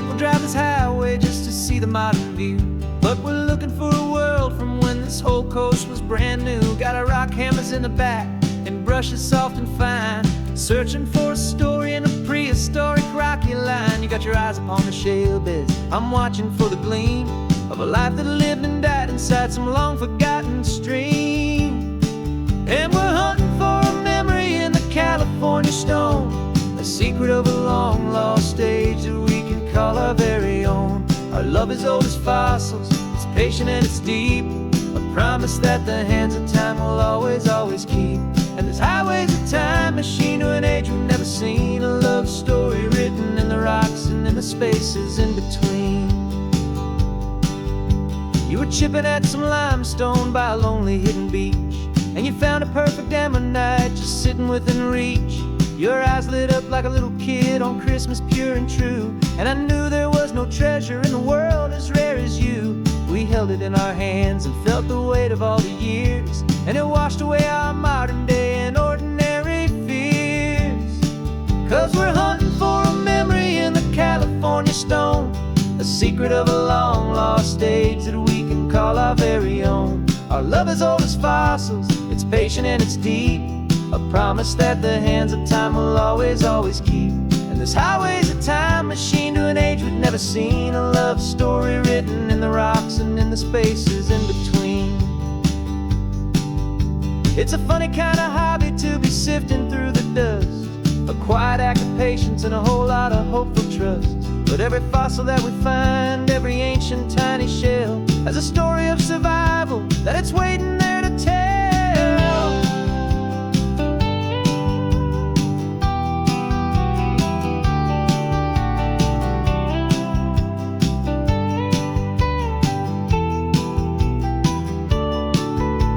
We'll drive this highway just to see the modern view, but we're looking for a world from when this whole coast was brand new. Got our rock hammers in the back and brushes soft and fine, searching for a story in a prehistoric rocky line. You got your eyes upon the shale beds, I'm watching for the gleam of a life that lived and died inside some long-forgotten stream. And we're hunting for a memory in the California stone, a secret of a long-lost age that we can call our very own. Our love is old as fossils, it's patient and it's deep, a promise that the hands of time will always, always keep. And this highway's a time machine to an age we've never seen, a love story written in the rocks and in the spaces in between. You were chipping at some limestone by a lonely hidden beach, and you found a perfect ammonite just sitting within reach. Your eyes lit up like a little kid on Christmas, pure and true, and I knew there was no treasure in the world as rare as you. We held it in our hands and felt the weight of all the years, and it washed away our modern day and ordinary fears. 'Cause we're hunting for a memory in the California stone, a secret of a long-lost age that we can call our very own. Our love is old as fossils, it's patient and it's deep, a promise that the hands of time will always, always keep. And this highway's a time machine to an age we've never seen, a love story written in the rocks and in the spaces in between. It's a funny kind of hobby to be sifting through the dust, a quiet act of patience and a whole lot of hopeful trust. But every fossil that we find, every ancient tiny shell, has a story of survival that it's waiting there to tell.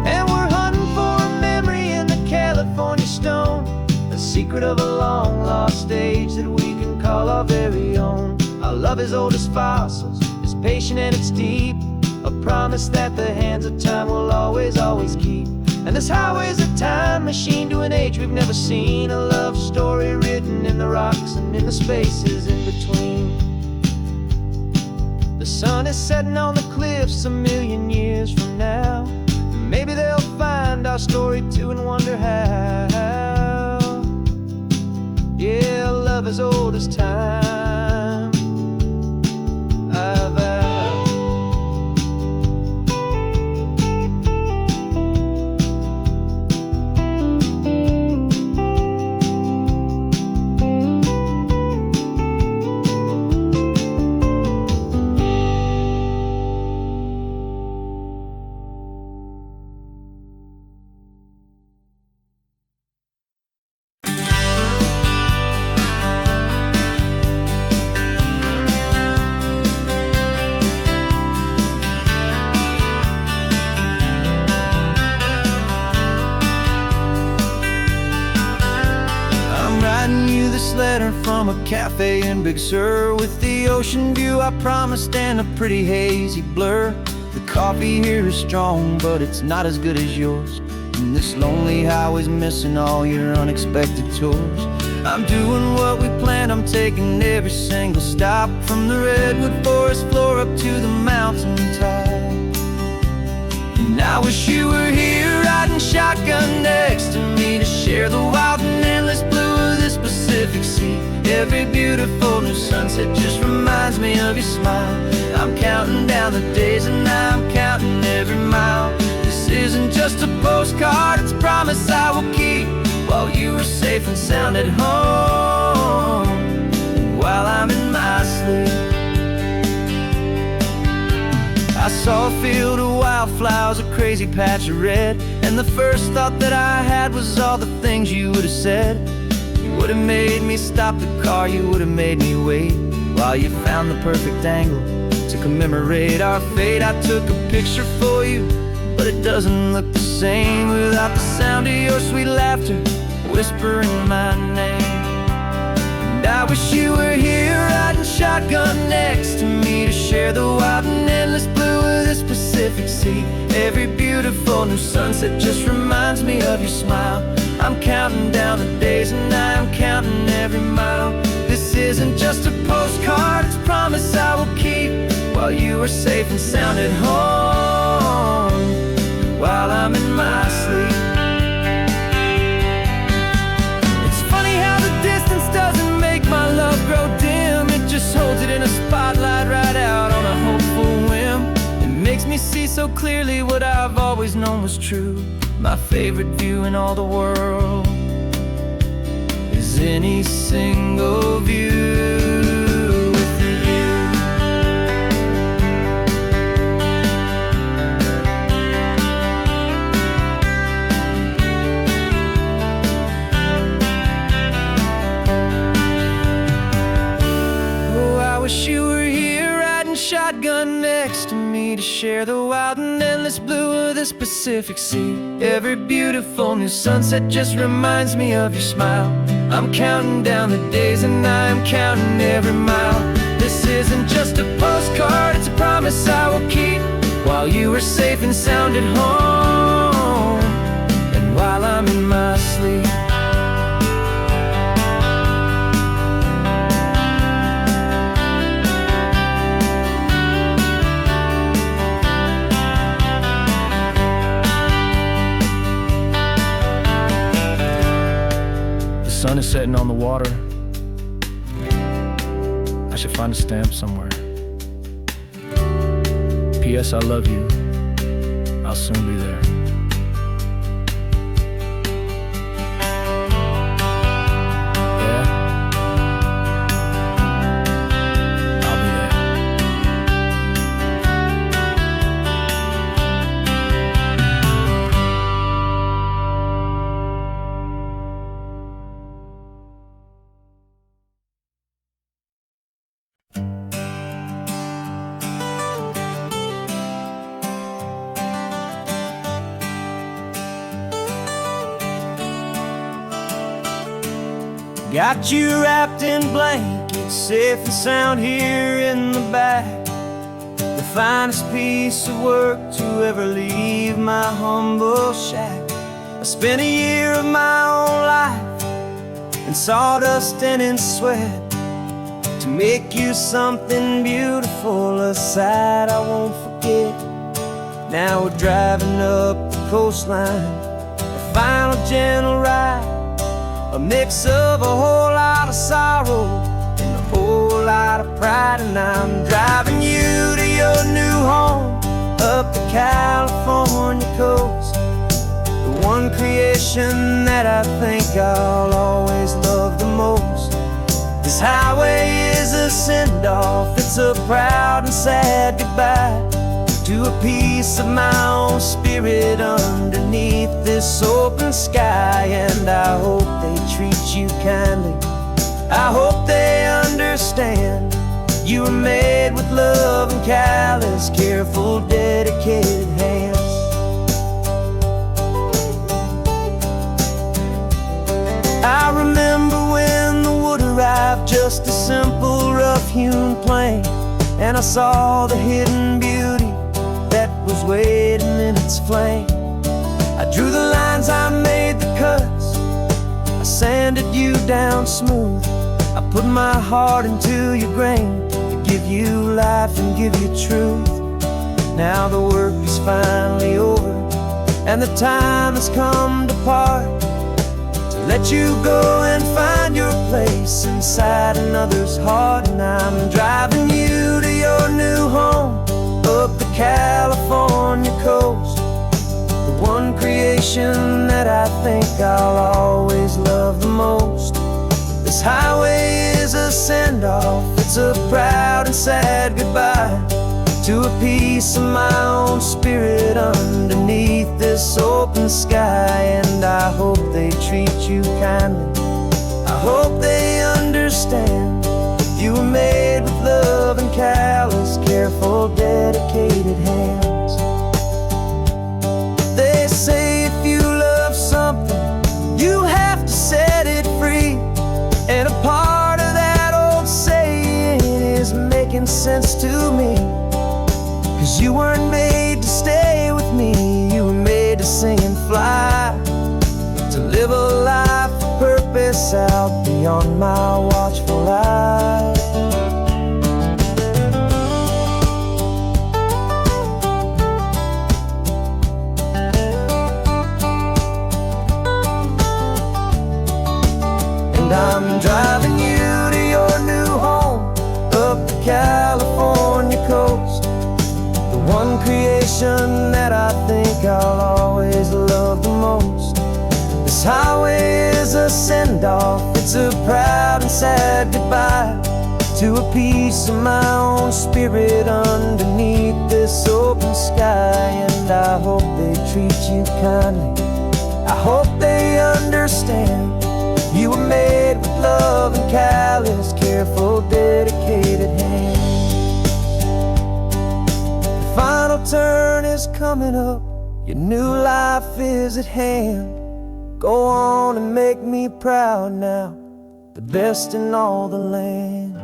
And we're hunting for a memory in the California stone, a secret of a long-lost age that we can call our very own. Our love is old as fossils, it's patient and it's deep, a promise that the hands of time will always, always keep. And this highway's a time machine to an age we've never seen, a love story written in the rocks and in the spaces in between. The sun is setting on the cliffs a million years from now, maybe they'll find our story too and wonder how. Yeah, love is old as time. Letter from a cafe in Big Sur, with the ocean view I promised and a pretty hazy blur. The coffee here is strong, but it's not as good as yours, and this lonely highway's missing all your unexpected tours. I'm doing what we planned, I'm taking every single stop, from the redwood forest floor up to the mountain top. And I wish you were here riding shotgun next to me, to share the wild and endless blue of this Pacific Sea. Every beautiful new sunset just reminds me of your smile. I'm counting down the days and I'm counting every mile. This isn't just a postcard, it's a promise I will keep, while you are safe and sound at home, while I'm in my sleep. I saw a field of wildflowers, a crazy patch of red, and the first thought that I had was all the things you would have said. You would have made me stop the car, you would have made me wait, while you found the perfect angle to commemorate our fate. I took a picture for you, but it doesn't look the same without the sound of your sweet laughter whispering my name. And I wish you were here riding shotgun next to me, to share the wild and endless blue of this Pacific Sea. Every beautiful new sunset just reminds me of your smile. I'm counting down the days and I'm counting every mile. This isn't just a postcard, it's a promise are safe and sound at home while I'm in my sleep. It's funny how the distance doesn't make my love grow dim. It just holds it in a spotlight right out on a hopeful whim. It makes me see so clearly what I've always known was true. My favorite view in all the world is any single view. You were here riding shotgun next to me to share the wild and endless blue of this Pacific Sea. Every beautiful new sunset just reminds me of your smile. I'm counting down the days and I'm counting every mile. This isn't just a postcard, it's a promise I will keep while you are safe and sound at home and while I'm in my sleep. The sun is setting on the water. I should find a stamp somewhere. P.S. I love you. I'll soon be there. Yeah? I'll be there. Got you wrapped in blankets, safe and sound here in the back. The finest piece of work to ever leave my humble shack. I spent a year of my own life in sawdust and in sweat to make you something beautiful, a sight I won't forget. Now we're driving up the coastline, a final gentle ride, a mix of a whole lot of sorrow and a whole lot of pride. And I'm driving you to your new home up the California coast, the one creation that I think I'll always love the most. This highway is a send-off, it's a proud and sad goodbye to a piece of my own spirit underneath this open sky. And I hope they treat you kindly, I hope they understand you were made with love and callous, careful, dedicated hands. I remember when the wood arrived, just a simple rough-hewn plank, and I saw the hidden beauty that was waiting in its flame. I drew the lines, I made the cuts, I sanded you down smooth. I put my heart into your grain to give you life and give you truth. Now the work is finally over and the time has come to part, to let you go and find your place inside another's heart. And I'm driving you to your new home up the California coast, the one creation that I think I'll always love the most. This highway is a send-off, it's a proud and sad goodbye to a piece of my own spirit underneath this open sky. And I hope they treat you kindly, I hope they understand you were made with love and callous, careful, dedicated hands. They say if you love something, you have to set it free. And a part of that old saying is making sense to me, 'cause you weren't made to stay with me, you were made to sing and fly, to live a life of purpose out beyond my watchful eye. California coast, the one creation that I think I'll always love the most. This highway is a send-off, it's a proud and sad goodbye to a piece of my own spirit underneath this open sky. And I hope they treat you kindly, I hope they understand you were made with love and callous, careful, dedicated hands. The final turn is coming up, your new life is at hand. Go on and make me proud now, the best in all the land.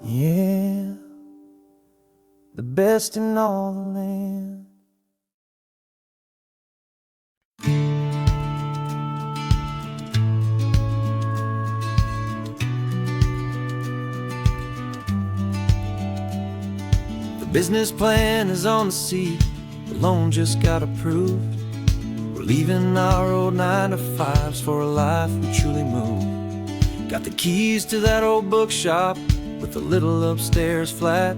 Yeah, the best in all the land. The business plan is on the seat, the loan just got approved. We're leaving our old 9-to-5s for a life we truly move. Got the keys to that old bookshop with a little upstairs flat.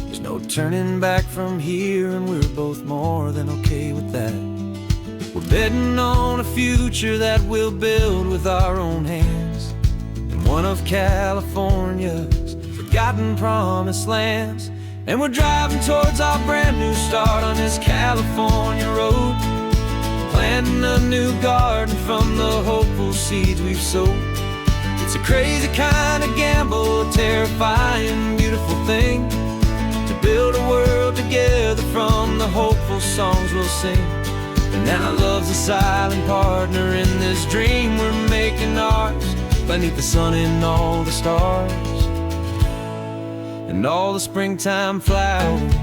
There's no turning back from here, and we're both more than okay with that. We're betting on a future that we'll build with our own hands in one of California's forgotten promised lands. And we're driving towards our brand new start on this California road, planting a new garden from the hopeful seeds we've sowed. It's a crazy kind of gamble, a terrifying, beautiful thing, to build a world together from the hopeful songs we'll sing. And now love's a silent partner in this dream we're making ours, beneath the sun and all the stars and all the springtime flowers.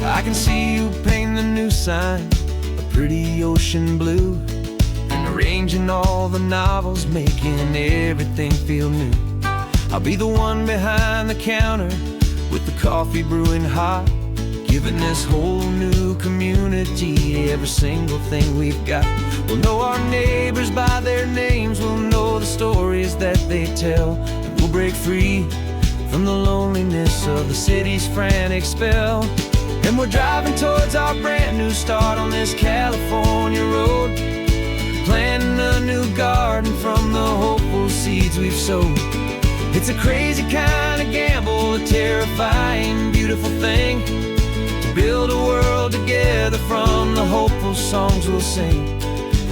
I can see you painting the new sign a pretty ocean blue, arranging all the novels, making everything feel new. I'll be the one behind the counter with the coffee brewing hot, giving this whole new community every single thing we've got. We'll know our neighbors by their names, we'll know the stories that they tell, and we'll break free from the loneliness of the city's frantic spell. And we're driving towards our brand new start on this California road, planting a new garden from the hopeful seeds we've sowed. It's a crazy kind of gamble, a terrifying, beautiful thing, to build a world together from the hopeful songs we'll sing.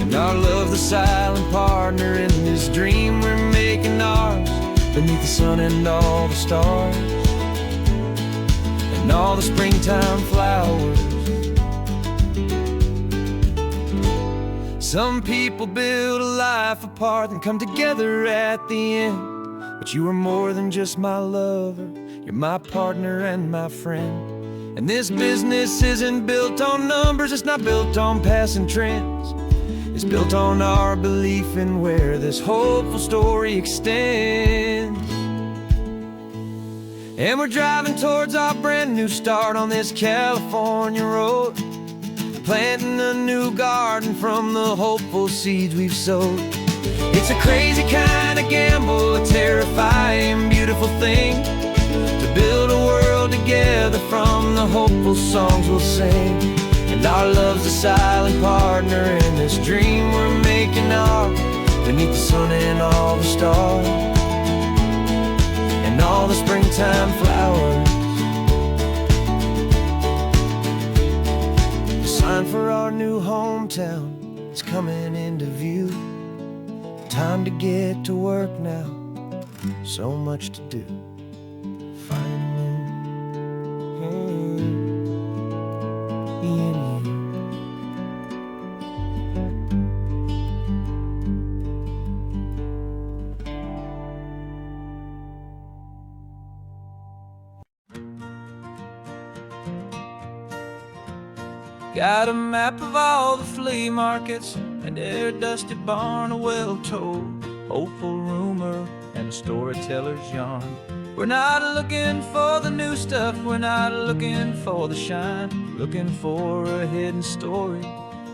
And our love, the silent partner in this dream we're making ours, beneath the sun and all the stars and all the springtime flowers. Some people build a life apart and come together at the end, but you are more than just my lover, you're my partner and my friend. And this business isn't built on numbers, it's not built on passing trends, it's built on our belief in where this hopeful story extends. And we're driving towards our brand new start on this California road, planting a new garden from the hopeful seeds we've sowed. It's a crazy kind of gamble, a terrifying, beautiful thing, to build a world together from the hopeful songs we'll sing. And our love's a silent partner in this dream we're making ours, beneath the sun and all the stars and all the springtime flowers. The sign for our new hometown is coming into view. Time to get to work now, so much to do. Finding in you. Got a map of all the flea markets and every dusty barn, a well-told hopeful rumor and a storyteller's yarn. We're not looking for the new stuff, we're not looking for the shine, looking for a hidden story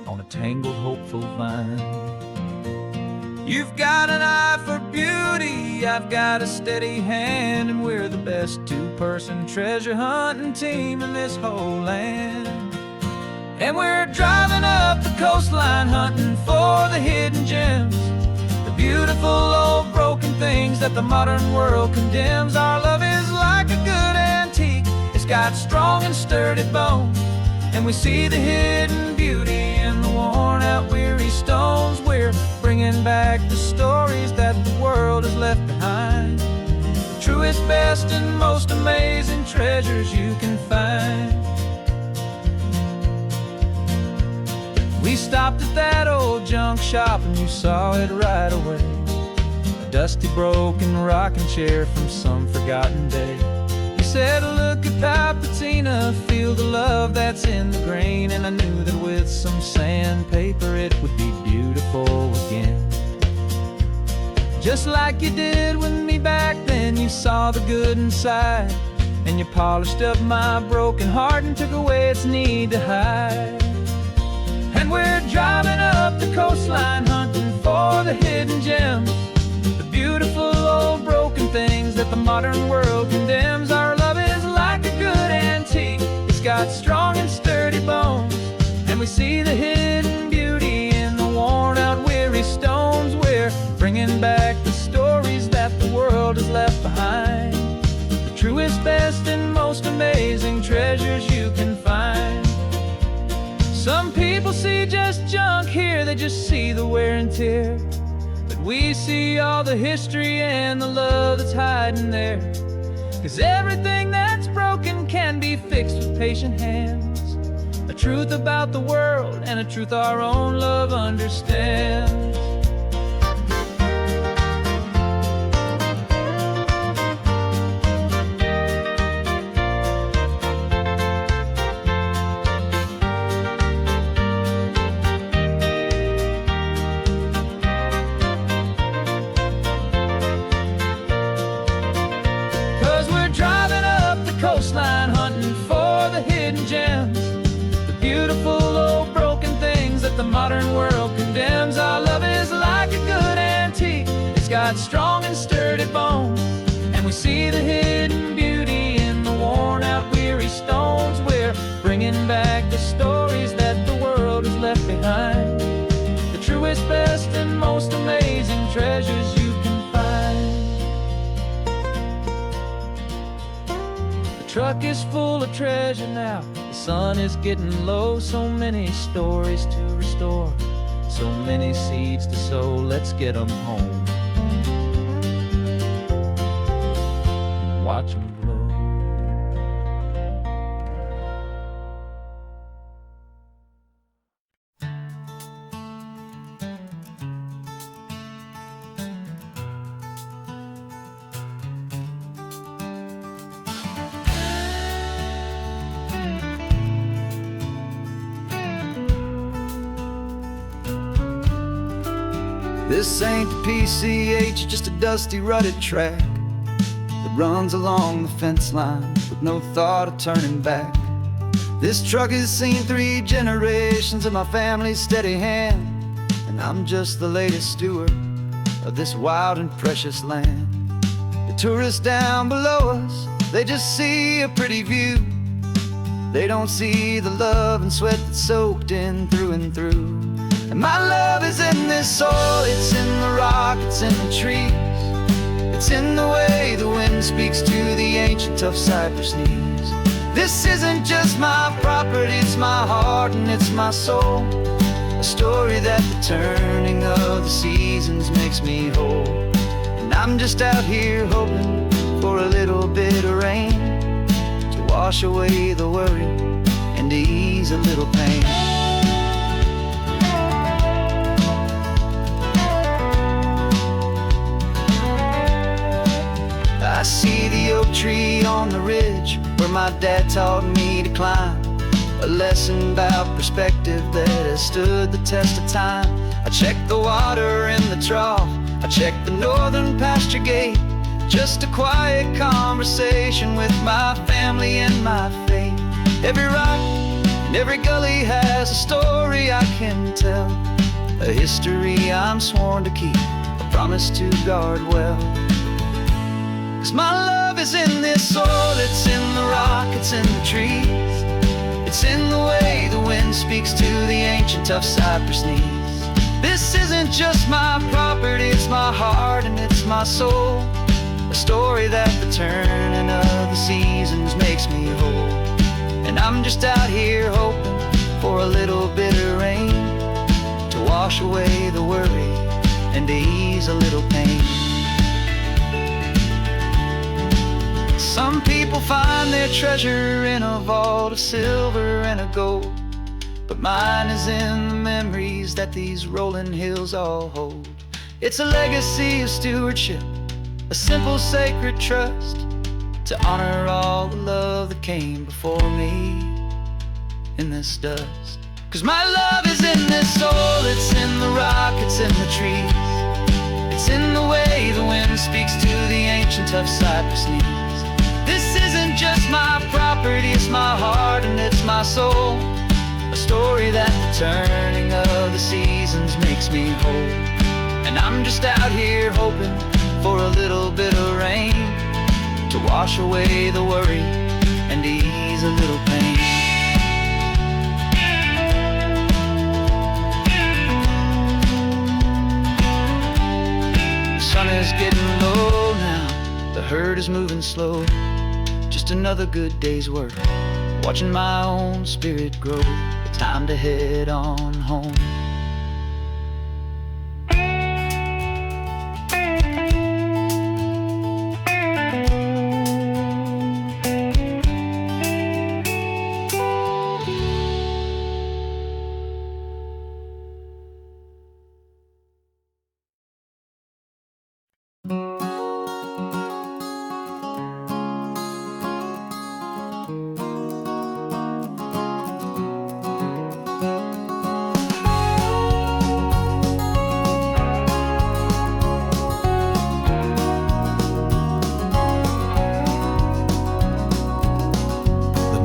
on a tangled hopeful vine. You've got an eye for beauty, I've got a steady hand, and we're the best two-person treasure hunting team in this whole land. And we're driving up the coastline hunting for the hidden gems, the beautiful old broken things that the modern world condemns. Our love is like a good antique, it's got strong and sturdy bones, and we see the hidden beauty in the worn out weary stones. We're bringing back the stories that the world has left behind, the truest, best, and most amazing treasures you can find. We stopped at that old junk shop and you saw it right away, a dusty, broken rocking chair from some forgotten day. You said, look at that patina, feel the love that's in the grain, and I knew that with some sandpaper it would be beautiful again. Just like you did with me back then, you saw the good inside, and you polished up my broken heart and took away its need to hide. And we're driving up the coastline hunting for the hidden gems, the beautiful old broken things that the modern world condemns. Our love is like a good antique, it's got strong and sturdy bones, and we see the hidden beauty in the worn out weary stones. We're bringing back the stories that the world has left behind, the truest, best, and most amazing treasures you can find. Some people see just junk here, they just see the wear and tear, but we see all the history and the love that's hiding there. 'Cause everything that's broken can be fixed with patient hands, a truth about the world and a truth our own love understands. Coastline hunting for the hidden gems, the beautiful old broken things that the modern world condemns. Our love is like a good antique, it's got strong and sturdy bones, and we see the hidden beauty in the worn out weary stones. We're bringing back the stories that the world has left behind, the truest, best, and most amazing treasures you can find. The truck is full of treasure now, the sun is getting low. So many stories to restore, so many seeds to sow. Let's get them home and watch them blow. This ain't the PCH, just a dusty, rutted track that runs along the fence line with no thought of turning back. This truck has seen 3 generations of my family's steady hand, and I'm just the latest steward of this wild and precious land. The tourists down below us, they just see a pretty view. They don't see the love and sweat that's soaked in through and through. And my love is in this soil, it's in the rock, it's in the trees, it's in the way the wind speaks to the ancient tough cypress knees. This isn't just my property, it's my heart and it's my soul, a story that the turning of the seasons makes me whole. And I'm just out here hoping for a little bit of rain to wash away the worry and to ease a little pain. I see the oak tree on the ridge where my dad taught me to climb, a lesson about perspective that has stood the test of time. I check the water in the trough, I check the northern pasture gate, just a quiet conversation with my family and my faith. Every rock and every gully has a story I can tell, a history I'm sworn to keep, a promise to guard well. 'Cause my love is in this soil, it's in the rock, it's in the trees. It's in the way the wind speaks to the ancient tough cypress knees. This isn't just my property, it's my heart and it's my soul. A story that the turning of the seasons makes me whole. And I'm just out here hoping for a little bit of rain to wash away the worry and to ease a little pain. Some people find their treasure in a vault of silver and a gold, but mine is in the memories that these rolling hills all hold. It's a legacy of stewardship, a simple sacred trust, to honor all the love that came before me in this dust. 'Cause my love is in this soil, it's in the rock, it's in the trees. It's in the way the wind speaks to the ancient tough cypress knees. This isn't just my property, it's my heart and it's my soul. A story that the turning of the seasons makes me whole. And I'm just out here hoping for a little bit of rain to wash away the worry and ease a little pain. The sun is getting low now, the herd is moving slow. Just another good day's work, watching my own spirit grow. Time to head on home.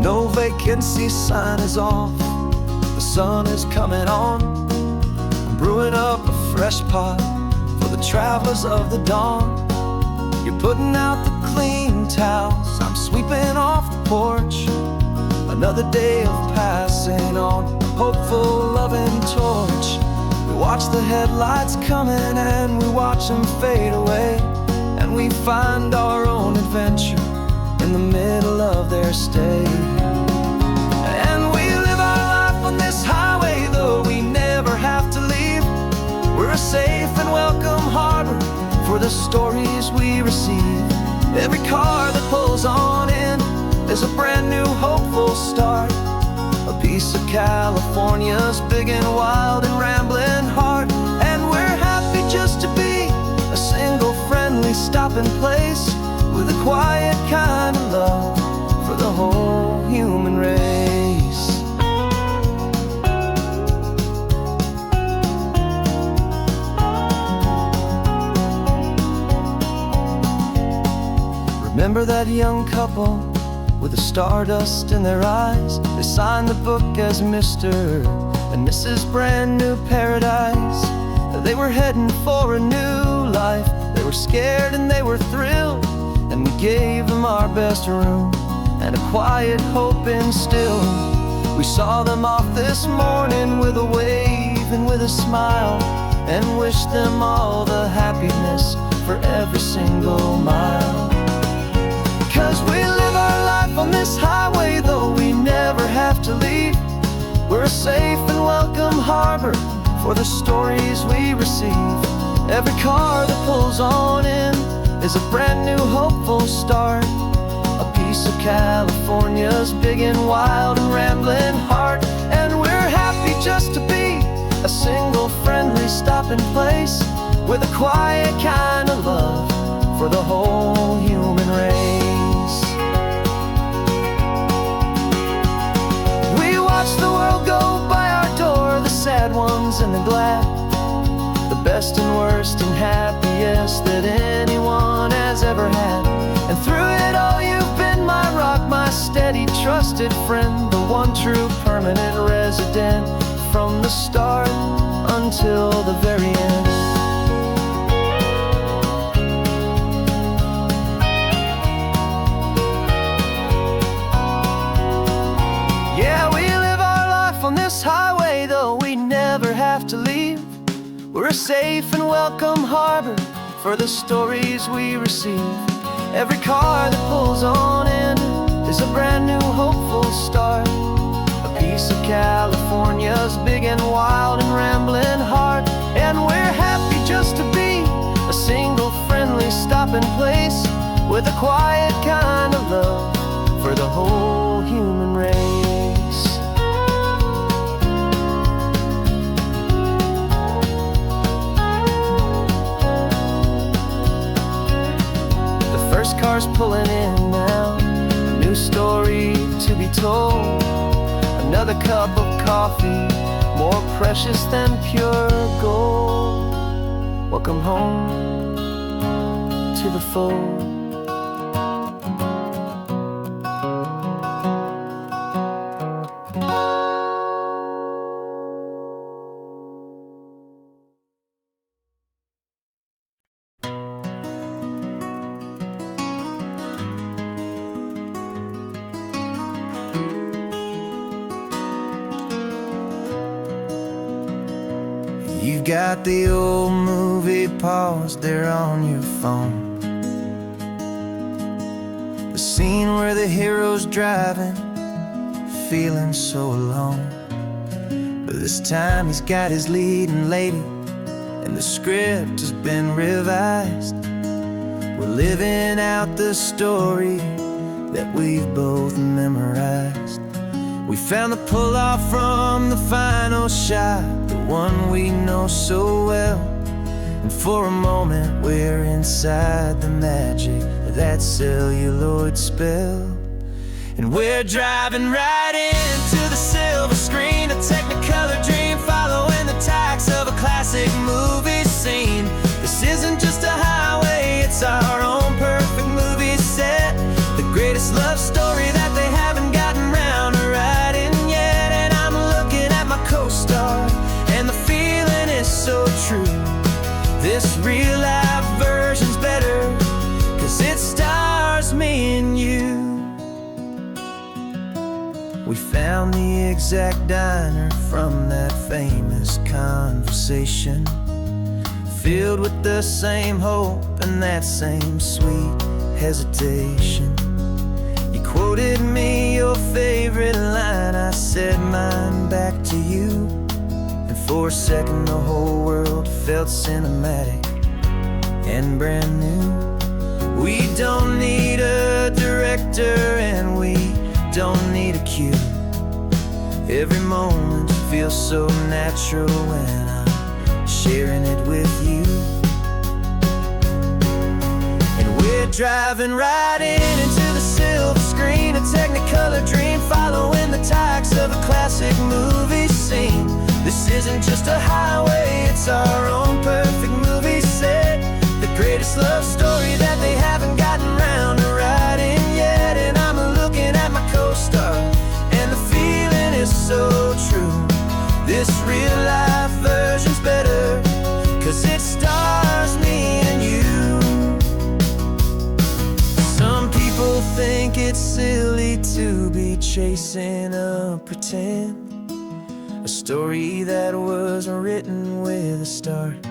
No vacancy sign is off, the sun is coming on. I'm brewing up a fresh pot for the travelers of the dawn. You're putting out the clean towels, I'm sweeping off the porch. Another day of passing on, a hopeful loving torch. We watch the headlights coming and we watch them fade away, and we find our own adventure in the middle of their stay. And we live our life on this highway, though we never have to leave. We're a safe and welcome harbor for the stories we receive. Every car that pulls on in is a brand new hopeful start, a piece of California's big and wild and rambling heart. And we're happy just to be a single friendly stopping place, with a quiet kind of love for the whole human race. Remember that young couple with the stardust in their eyes? They signed the book as Mr. and Mrs. Brand New Paradise. They were heading for a new life. They were scared and they were thrilled, and we gave them our best room and a quiet hope instilled. We saw them off this morning with a wave and with a smile, and wished them all the happiness for every single mile. 'Cause we live our life on this highway, though we never have to leave. We're a safe and welcome harbor for the stories we receive. Every car that pulls on in is a brand new hopeful start, a piece of California's big and wild and rambling heart. And we're happy just to be a single friendly stopping place, with a quiet kind of love for the whole human race. We watch the world go by our door, the sad ones and the glad, the best and worst and happiest that anyone has ever had. And through it all you've been my rock, my steady trusted friend, the one true permanent resident from the start until the very end. Yeah, we live our life on this highway, though we never have to leave. We're a safe and welcome harbor for the stories we receive. Every car that pulls on in is a brand new hopeful start. A piece of California's big and wild and rambling heart. And we're happy just to be a single friendly stopping place with a quiet kind of love for the whole human race. First car's pulling in now, a new story to be told. Another cup of coffee, more precious than pure gold. Welcome home to the fold. You've got the old movie paused there on your phone. The scene where the hero's driving, feeling so alone. But this time he's got his leading lady, and the script has been revised. We're living out the story that we've both memorized. We found the pull-off from the final shot, the one we know so well. And for a moment we're inside the magic of that celluloid spell. And we're driving right into the silver screen, a technicolor dream, following the tacks of a classic movie scene. This isn't just a highway, it's our own perfect movie set. The greatest love story that they haven't gotten round to writing yet. And I'm looking at my co-star, and the feeling is so true. This real life version's better, 'cause it stars me and you. We found the exact diner from that famous conversation, filled with the same hope and that same sweet hesitation. You quoted me your favorite line, I said mine back to you. And for a second the whole world felt cinematic and brand new. We don't need a director and we don't need a cue. Every moment feels so natural when I'm sharing it with you. And we're driving right into the silver screen, a technicolor dream, following the tacks of a classic movie scene. This isn't just a highway, it's our own perfect movie set. The greatest love story that they haven't gotten round to writing yet. And I'm looking at my co-star, and the feeling is so true. This real life version's better, 'cause it stars me and you. Some people think it's silly to be chasing a pretend, a story that was written with a start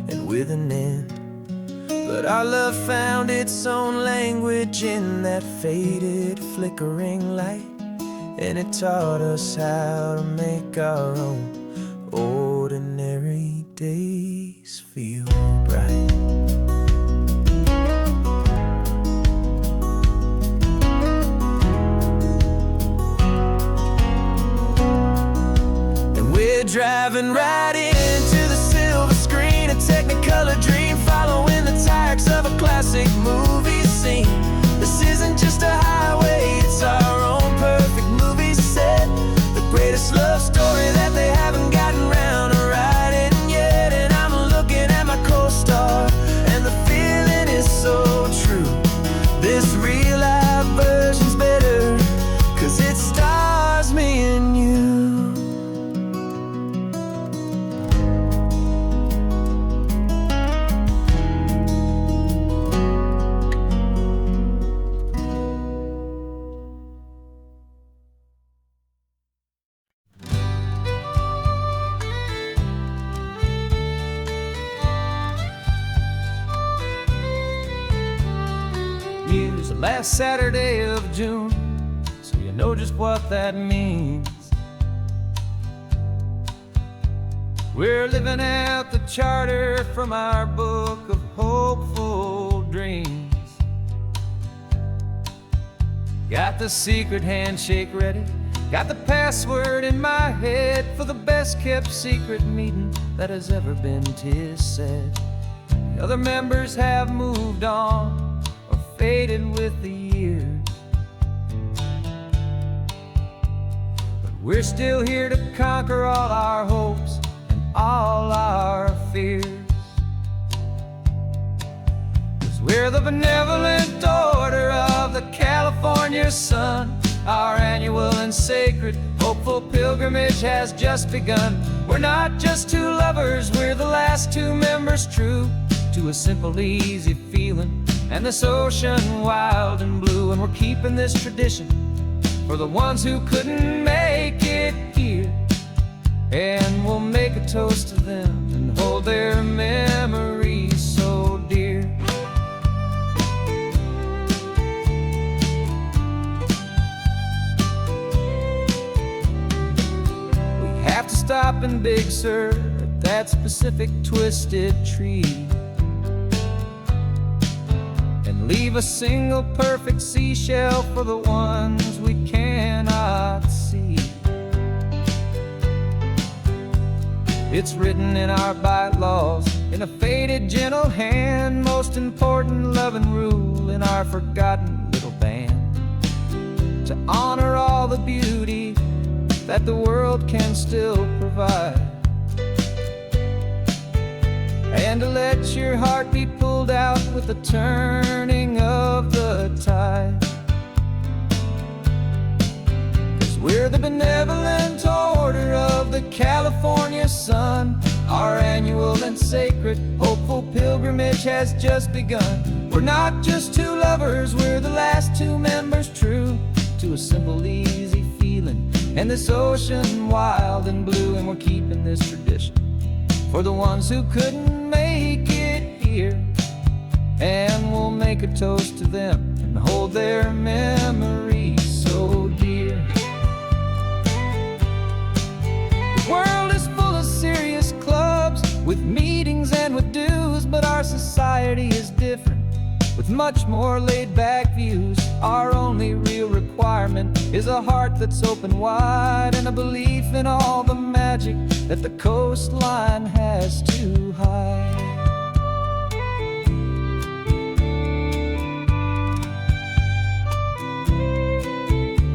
and with an end. But our love found its own language in that faded, flickering light, and it taught us how to make our own ordinary days feel bright. And we're driving right into the silver screen, a technicolor dream, following the tacks of a classic movie scene. This isn't just a highway, it's our own perfect movie set. The greatest love story that they haven't gotten round to writing yet. And I'm looking at my co-star, and the feeling is so true. This real life version's better, 'cause it stars me and you. the last Saturday of June, so you know just what that means. We're living out the charter from our book of hopeful dreams. Got the secret handshake ready, got the password in my head for the best kept secret meeting that has ever been, 'tis said. The other members have moved on or faded with the years, but we're still here to conquer all our hopes and all our fears. 'Cause we're the benevolent order of the California sun. Our annual and sacred hopeful pilgrimage has just begun. We're not just two lovers, we're the last two members true to a simple, easy feeling and this ocean wild and blue. And we're keeping this tradition for the ones who couldn't make it here, and we'll make a toast to them and hold their memories so dear. We have to stop in Big Sur at that specific twisted tree and leave a single perfect seashell for the ones we cannot see. It's written in our bylaws in a faded gentle hand, most important loving rule in our forgotten little band, to honor all the beauty that the world can still provide, and to let your heart be pulled out with the turning of the tide. 'Cause we're the benevolent order of the California sun. Our annual and sacred hopeful pilgrimage has just begun. We're not just two lovers, we're the last two members true to a simple, easy feeling and this ocean wild and blue. And we're keeping this tradition for the ones who couldn't make it here, and we'll make a toast to them and hold their memories so dear. The world is full of serious clubs with meetings and with dues, but our society is different with much more laid-back views. Our only real requirement is a heart that's open wide and a belief in all the magic that the coastline has to hide.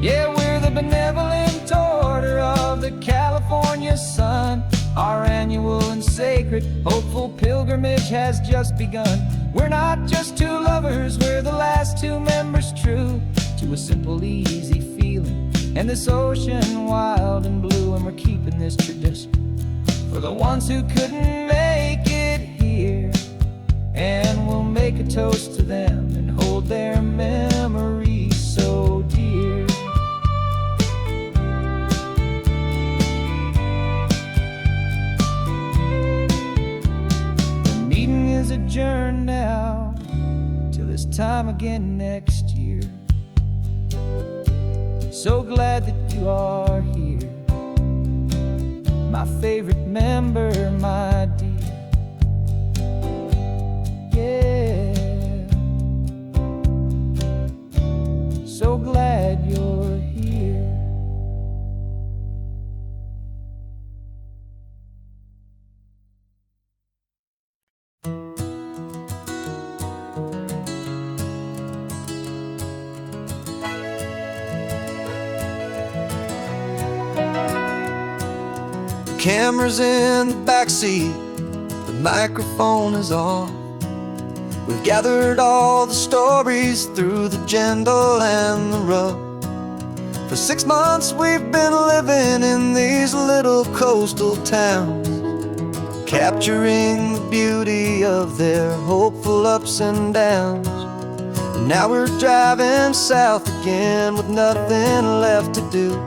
Yeah, we're the benevolent order of the California sun. Our annual and sacred hopeful pilgrimage has just begun. We're not just two lovers, we're the last two members true to a simple, easy feeling and this ocean wild and blue. And we're keeping this tradition for the ones who couldn't make it here, and we'll make a toast to them and hold their memories so dear. The meeting is adjourned now till this time again next year. So glad that you are here, my favorite member, my dear. Yeah, so glad you're here. Camera's in the backseat, the microphone is on. We've gathered all the stories through the gentle and the rough. For 6 months we've been living in these little coastal towns, capturing the beauty of their hopeful ups and downs. And now we're driving south again with nothing left to do.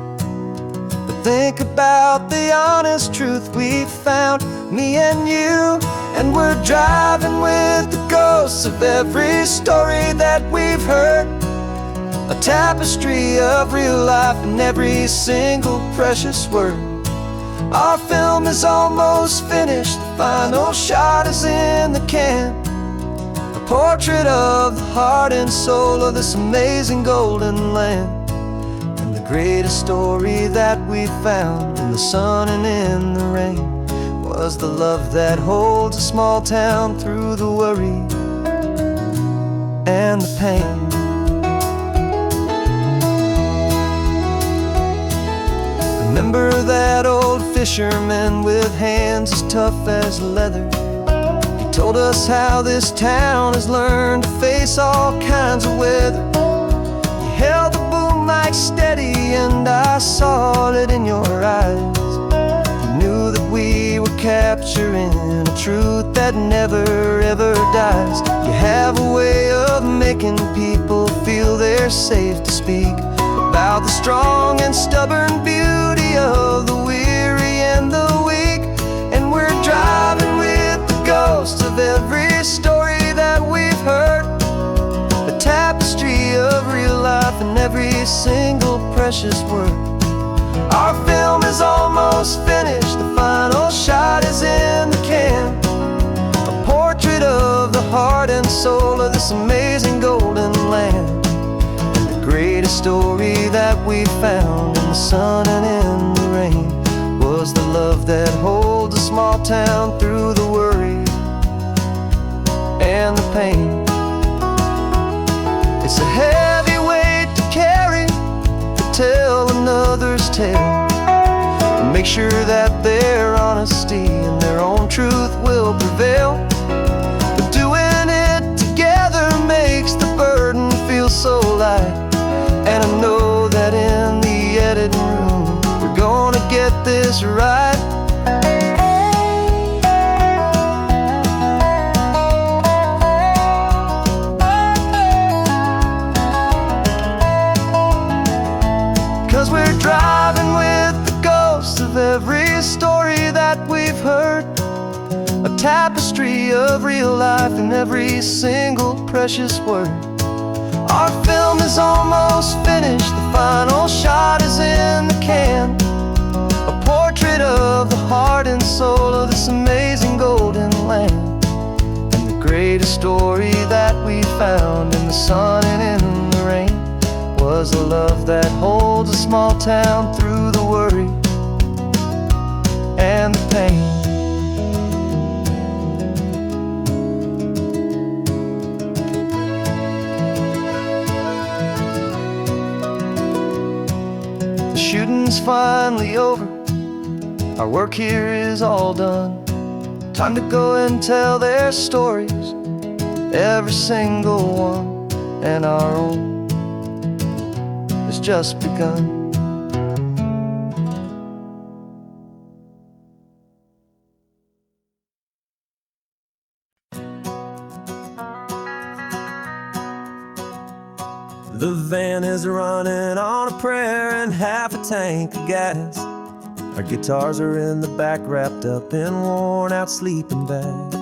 Think about the honest truth we found, me and you. And we're driving with the ghosts of every story that we've heard. a tapestry of real life in every single precious word. Our film is almost finished, the final shot is in the can. A portrait of the heart and soul of this amazing golden land. And the greatest story that we found in the sun and in the rain was the love that holds a small town through the worry and the pain. Remember that old fisherman with hands as tough as leather? He told us how this town has learned to face all kinds of weather. You held the boom mic steady and I saw it in your eyes. You knew that we were capturing a truth that never ever dies. You have a way of making people feel they're safe to speak about the strong and stubborn beauty of the weary and the weak. And we're driving with the ghosts of every story that we've heard, a tapestry of real life in every single precious word. Our film is almost finished, the final shot is in the can. A portrait of the heart and soul of this amazing golden land. Greatest story that we found in the sun and in the rain was the love that holds a small town through the worry and the pain. It's a heavy weight to carry, to tell another's tale, and make sure that their honesty and their own truth will prevail. But doing it together makes the burden feel so light. And I know that in the editing room we're gonna get this right. 'Cause we're driving with the ghosts of every story that we've heard, a tapestry of real life in every single precious word. Our film is almost finished, the final shot is in the can. A portrait of the heart and soul of this amazing golden land. And the greatest story that we found in the sun and in the rain was the love that holds a small town through the worry and the pain. Shooting's finally over, our work here is all done. Time to go and tell their stories, every single one, and our own has just begun. The van is running on a prayer and half a tank of gas. Our guitars are in the back, wrapped up in worn-out sleeping bags.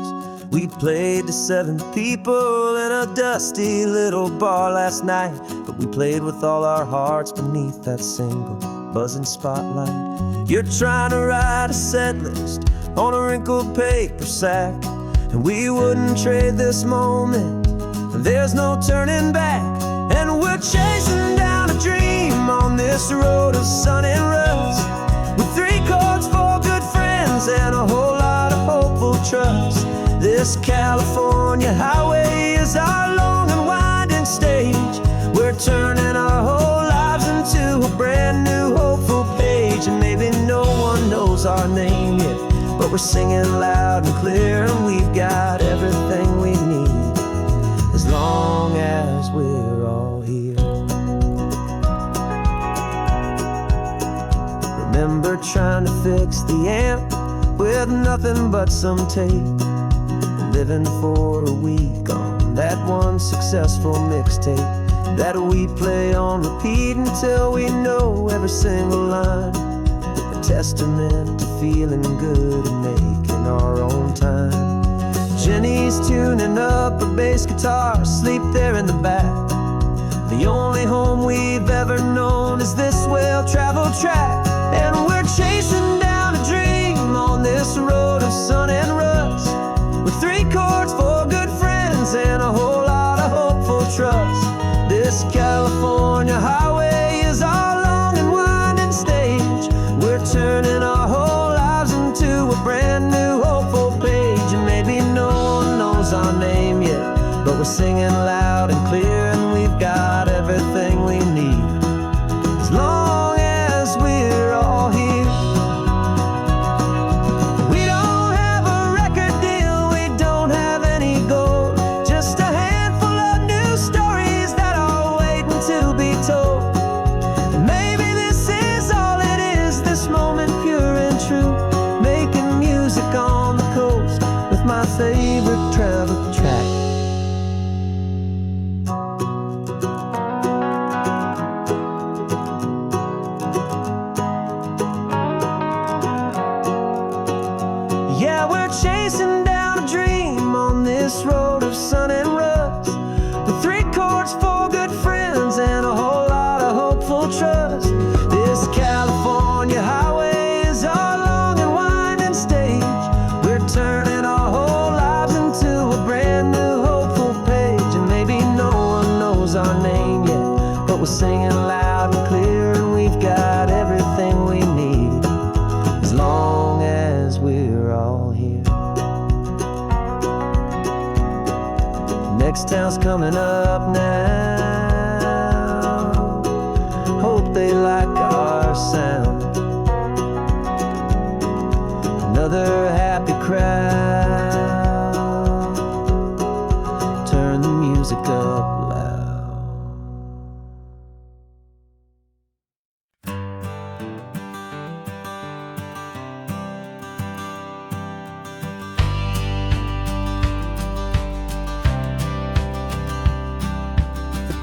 We played to 7 people in a dusty little bar last night, but we played with all our hearts beneath that single buzzing spotlight. You're trying to write a set list on a wrinkled paper sack, and we wouldn't trade this moment. There's no turning back. And we're chasing down a dream on this road of sun and rust, with 3 chords, 4 good friends, and a whole lot of hopeful trust. This California highway is our long and winding stage. We're turning our whole lives into a brand new hopeful page. And maybe no one knows our name yet, but we're singing loud and clear, and we've got everything we need as long as we're all here. Remember trying to fix the amp with nothing but some tape, living for a week on that one successful mixtape that we play on repeat until we know every single line. A testament to feeling good and making our own time. Jenny's tuning up her bass guitar, asleep there in the back. The only home we've ever known is this well-traveled track. And we're chasing down a dream on this road of sun and rust, with 3 chords, 4 good friends, and a whole lot of hopeful trust. This California highway is our long and winding stage. We're turning our whole lives into a brand new hopeful page. And maybe no one knows our name yet, but we're singing loud and clear, and we've got everything we need, as long as we're all here. We don't have a record deal, we don't have any gold, just a handful of new stories that are waiting to be told. And maybe this is all it is, this moment pure and true, making music on the coast with my favorite travel track. Yeah, we're chasing down a dream on this road of sun and rust, with 3 chords, 4 good friends, and a whole lot of hopeful trust. This California highway is our long and winding stage. We're turning our whole lives into a brand new hopeful page. And maybe no one knows our name yet, but we're singing loud and clear, and we've got everything we need, as long as we're all here. Next town's coming up now, hope they like our sound. Another happy crowd, turn the music up loud.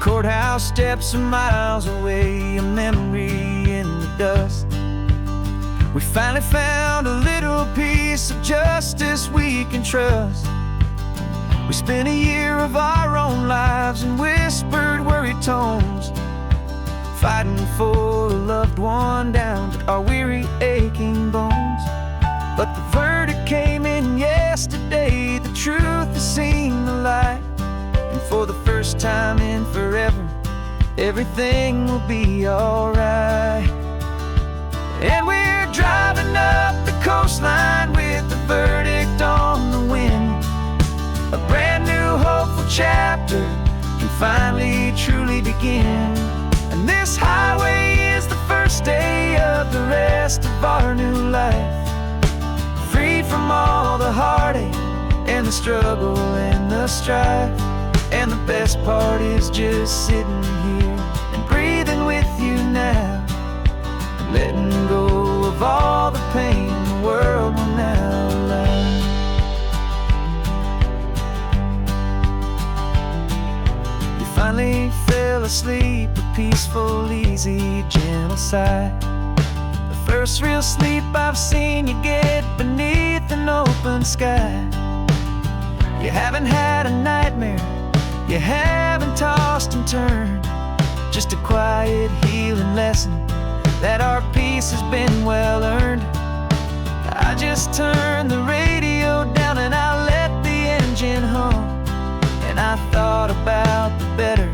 Courthouse steps are miles away, a memory in the dust. We finally found a little piece of justice we can trust. We spent a year of our own lives in whispered, worried tones, fighting for a loved one down to our weary, aching bones. But the verdict came in yesterday, the truth has seen the light. And for the first time in forever, everything will be alright. And we're driving up the coastline with the verdict on the wind. A brand new hopeful chapter can finally truly begin. And this highway is the first day of the rest of our new life, free from all the heartache and the struggle and the strife. And the best part is just sitting here and breathing with you now, letting go of all the pain the world will now allow. You finally fell asleep, a peaceful, easy, gentle sigh. The first real sleep I've seen you get beneath an open sky. You haven't had a nightmare, you haven't tossed and turned, just a quiet healing lesson that our peace has been well earned. I just turned the radio down and I let the engine hum, and I thought about the better,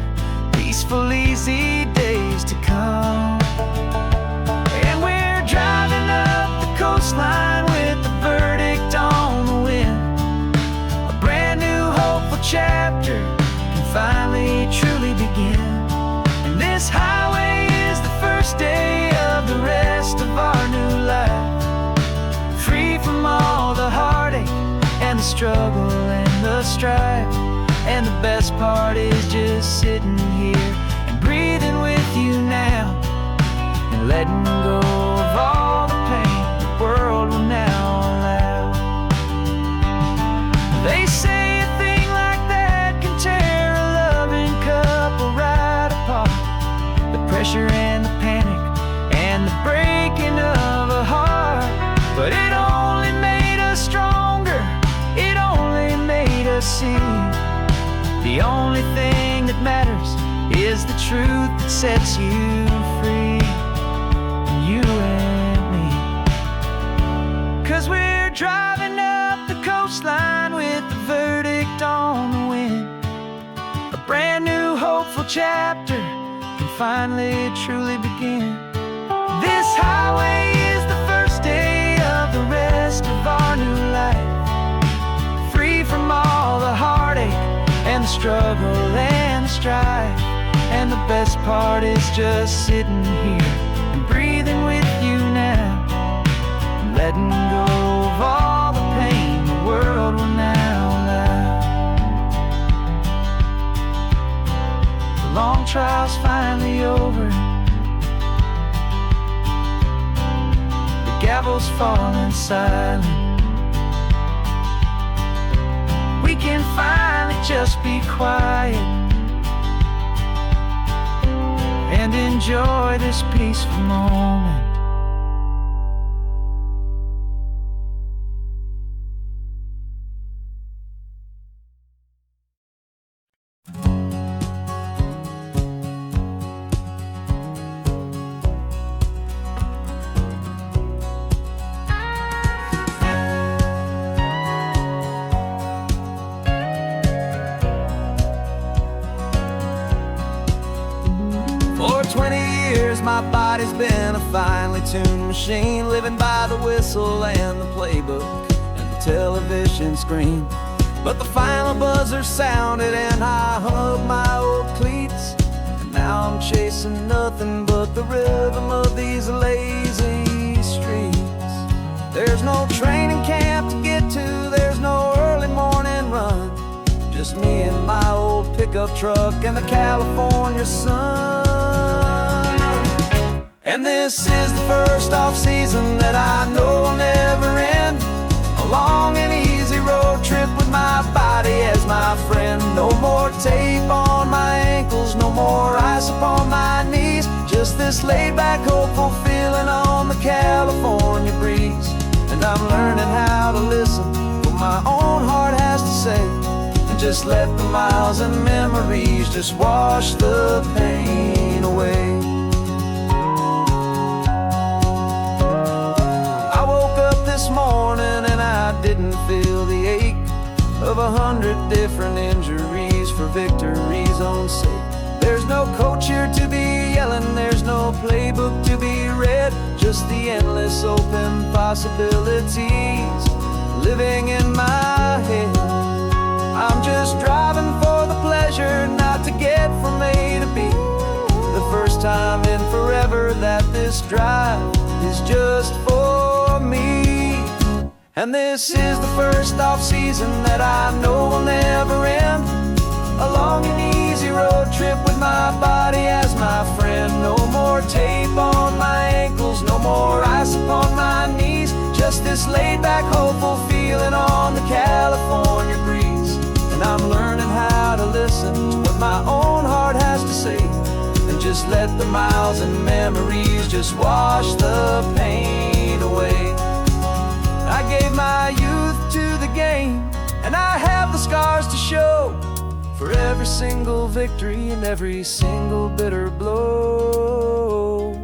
peaceful, easy days to come. And we're driving up the coastline with the verdict on the wind. A brand new hopeful chapter finally truly begin. And this highway is the first day of the rest of our new life, free from all the heartache and the struggle and the strife. And the best part is just sitting here and breathing with you now, and letting go of all the pain the world will now allow. They say a thing like that can tear a loving couple right apart. The pressure and the panic and the breaking of a heart. But it only made us stronger, it only made us see the only thing that matters is the truth that sets you free, you and me. 'Cause we're driving up the coastline with the verdict on the wind. A brand new hopeful chapter can finally truly begin. This highway is the first day of the rest of our new life, free from all the heartache and the struggle and the strife. And the best part is just sitting here and breathing with you now, and letting go of all the pain the world will now allow. The long trial's finally over, the gavel's falling silent. We can finally just be quiet and enjoy this peaceful moment. For 20 years my body's been a finely tuned machine, living by the whistle and the playbook and the television screen. But the final buzzer sounded and I hung up my old cleats, and now I'm chasing nothing but the rhythm of these lazy streets. There's no training camp to get to, there's no early morning run, just me and my old pickup truck and the California sun. And this is the first off-season that I know will never end, a long and easy road trip with my body as my friend. No more tape on my ankles, no more ice upon my knees, just this laid-back, hopeful feeling on the California breeze. And I'm learning how to listen to what my own heart has to say, and just let the miles and memories just wash the pain away. This morning and I didn't feel the ache of 100 different injuries for victory's own sake. There's no coach here to be yelling, there's no playbook to be read, just the endless open possibilities living in my head. I'm just driving for the pleasure, not to get from A to B. The first time in forever that this drive is just for me. And this is the first off-season that I know will never end, a long and easy road trip with my body as my friend. No more tape on my ankles, no more ice upon my knees, just this laid-back, hopeful feeling on the California breeze. And I'm learning how to listen to what my own heart has to say, and just let the miles and memories just wash the pain away. I gave my youth to the game, and I have the scars to show for every single victory and every single bitter blow.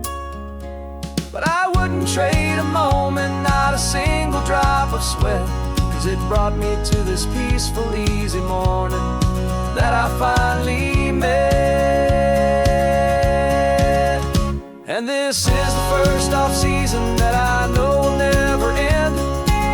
But I wouldn't trade a moment, not a single drop of sweat, 'cause it brought me to this peaceful, easy morning that I finally met. And this is the first off-season that I know will never end,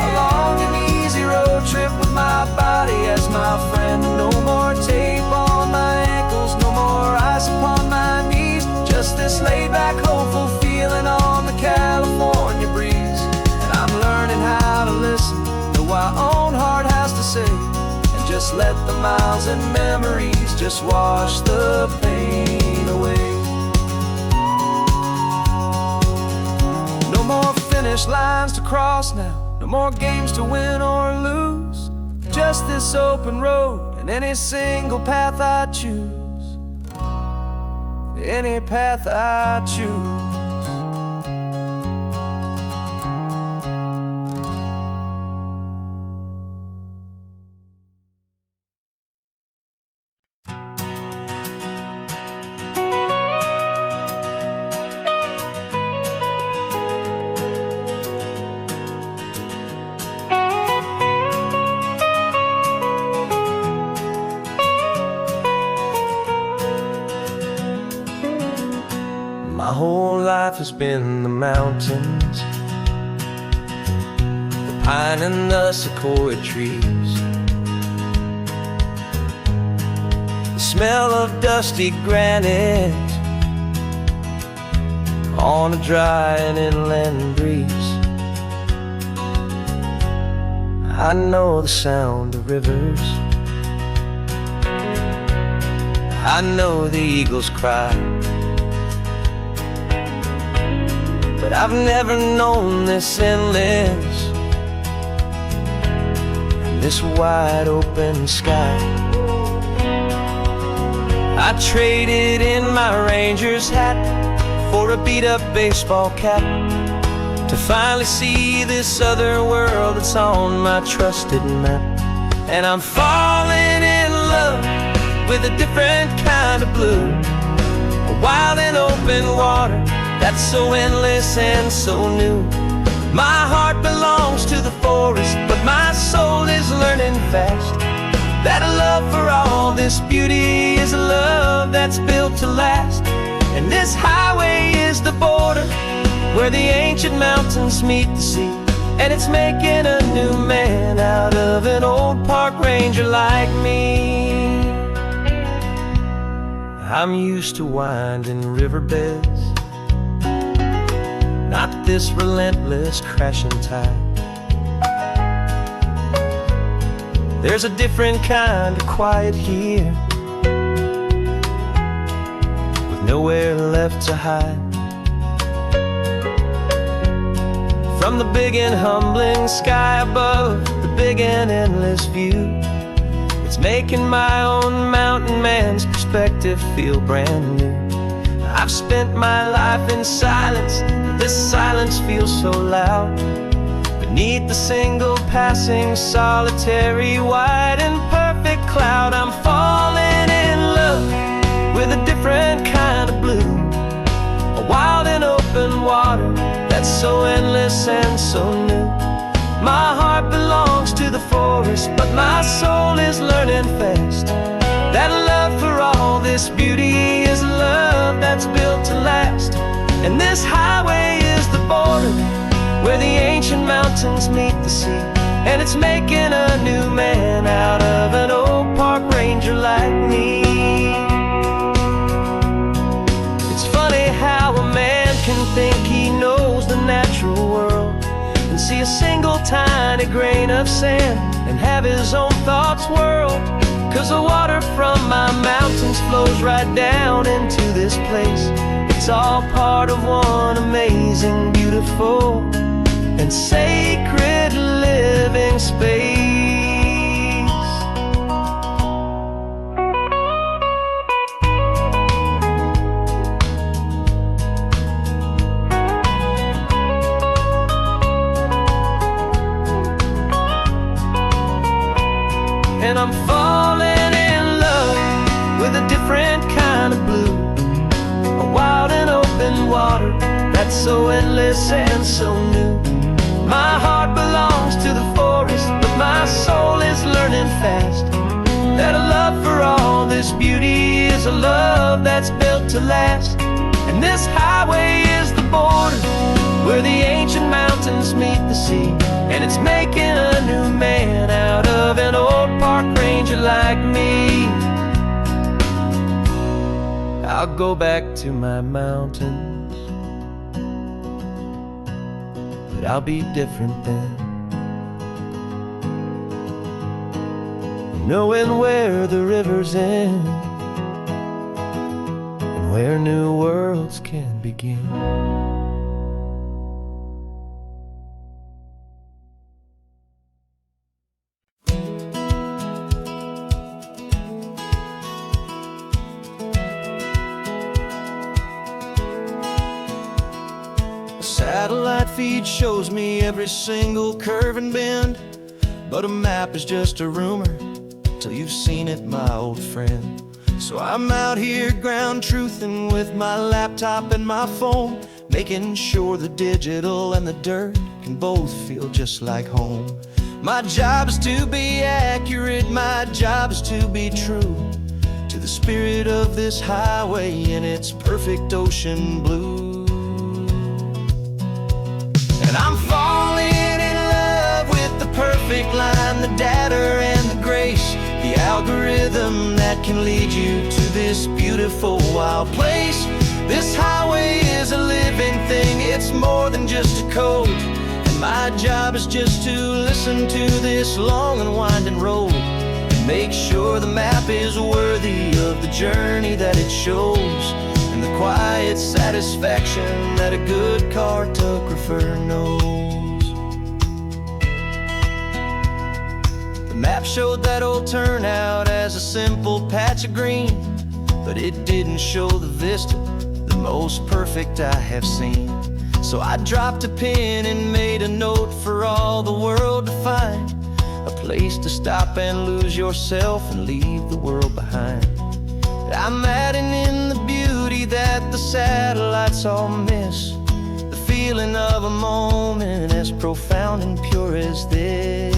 a long and easy road trip with my body as my friend. No more tape on my ankles, no more ice upon my knees, just this laid-back, hopeful feeling on the California breeze. And I'm learning how to listen to what my own heart has to say, and just let the miles and memories just wash the pain away. No more finish lines to cross now, no more games to win or lose, just this open road and any single path I choose, any path I choose. My whole life has been the mountains, the pine and the sequoia trees, the smell of dusty granite on a dry and inland breeze. I know the sound of rivers, I know the eagles cry, but I've never known this endless and this wide open sky. I traded in my ranger's hat for a beat-up baseball cap to finally see this other world that's on my trusted map. And I'm falling in love with a different kind of blue, a wild and open water that's so endless and so new. My heart belongs to the forest, but my soul is learning fast that a love for all this beauty is a love that's built to last. And this highway is the border where the ancient mountains meet the sea, and it's making a new man out of an old park ranger like me. I'm used to winding riverbeds, not this relentless crashing tide. There's a different kind of quiet here, with nowhere left to hide. From the big and humbling sky above, the big and endless view, it's making my own mountain man's perspective feel brand new. I've spent my life in silence, but this silence feels so loud. Beneath the single passing solitary white and perfect cloud, I'm falling in love with a different kind of blue, a wild and open water that's so endless and so new. My heart belongs to the forest, but my soul is learning fast that love for all this beauty is a love that's built to last. And this highway is the border where the ancient mountains meet the sea, and it's making a new man out of an old park ranger like me. It's funny how a man can think he knows the natural world and see a single tiny grain of sand and have his own thoughts whirled. 'Cause the water from my mountains flows right down into this place. It's all part of one amazing, beautiful, and sacred living space. And I'm falling in love with a different kind of blue, a wild and open water that's so endless and so new. My heart belongs to the forest, but my soul is learning fast that a love for all this beauty is a love that's built to last. And this highway is the border where the ancient mountains meet the sea, and it's making a new man out of an old park ranger like me. I'll go back to my mountains, but I'll be different then, knowing where the rivers end and where new worlds can begin. Satellite feed shows me every single curve and bend, but a map is just a rumor till you've seen it, my old friend. So I'm out here ground truthing with my laptop and my phone, making sure the digital and the dirt can both feel just like home. My job is to be accurate, my job is to be true to the the spirit of this highway in its perfect ocean blue. And I'm falling in love with the perfect line, the data and the grace, the algorithm that can lead you to this beautiful wild place. This highway is a living thing, it's more than just a code. And my job is just to listen to this long and winding road and make sure the map is worthy of the journey that it shows, and the quiet satisfaction that a good cartographer knows. The map showed that old turnout as a simple patch of green, but it didn't show the vista, the most perfect I have seen. So I dropped a pin and made a note for all the world to find, a place to stop and lose yourself and leave the world behind. I'm adding in the beauty that the satellites all miss, the feeling of a moment as profound and pure as this.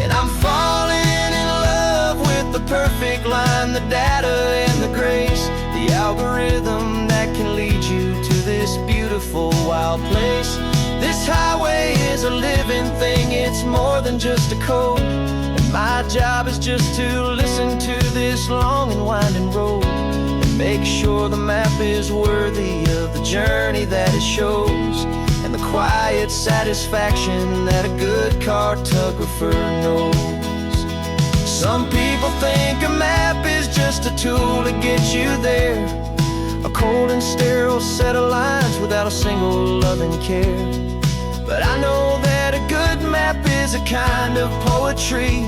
And I'm falling in love with the perfect line, the data and the grace, the algorithm that can lead you to this beautiful wild place. This highway is a living thing, it's more than just a code. And my job is just to listen to this long and winding road and make sure the map is worthy of the journey that it shows, and the quiet satisfaction that a good cartographer knows. Some people think a map is just a tool to get you there, a cold and sterile set of lines without a single loving care. But I know that a good map is a kind of poetry,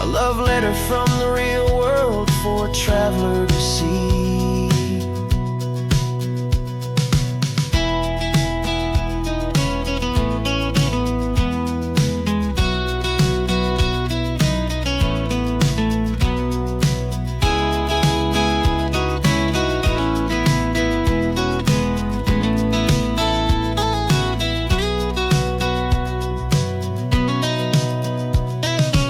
a love letter from the real world for a traveler to see.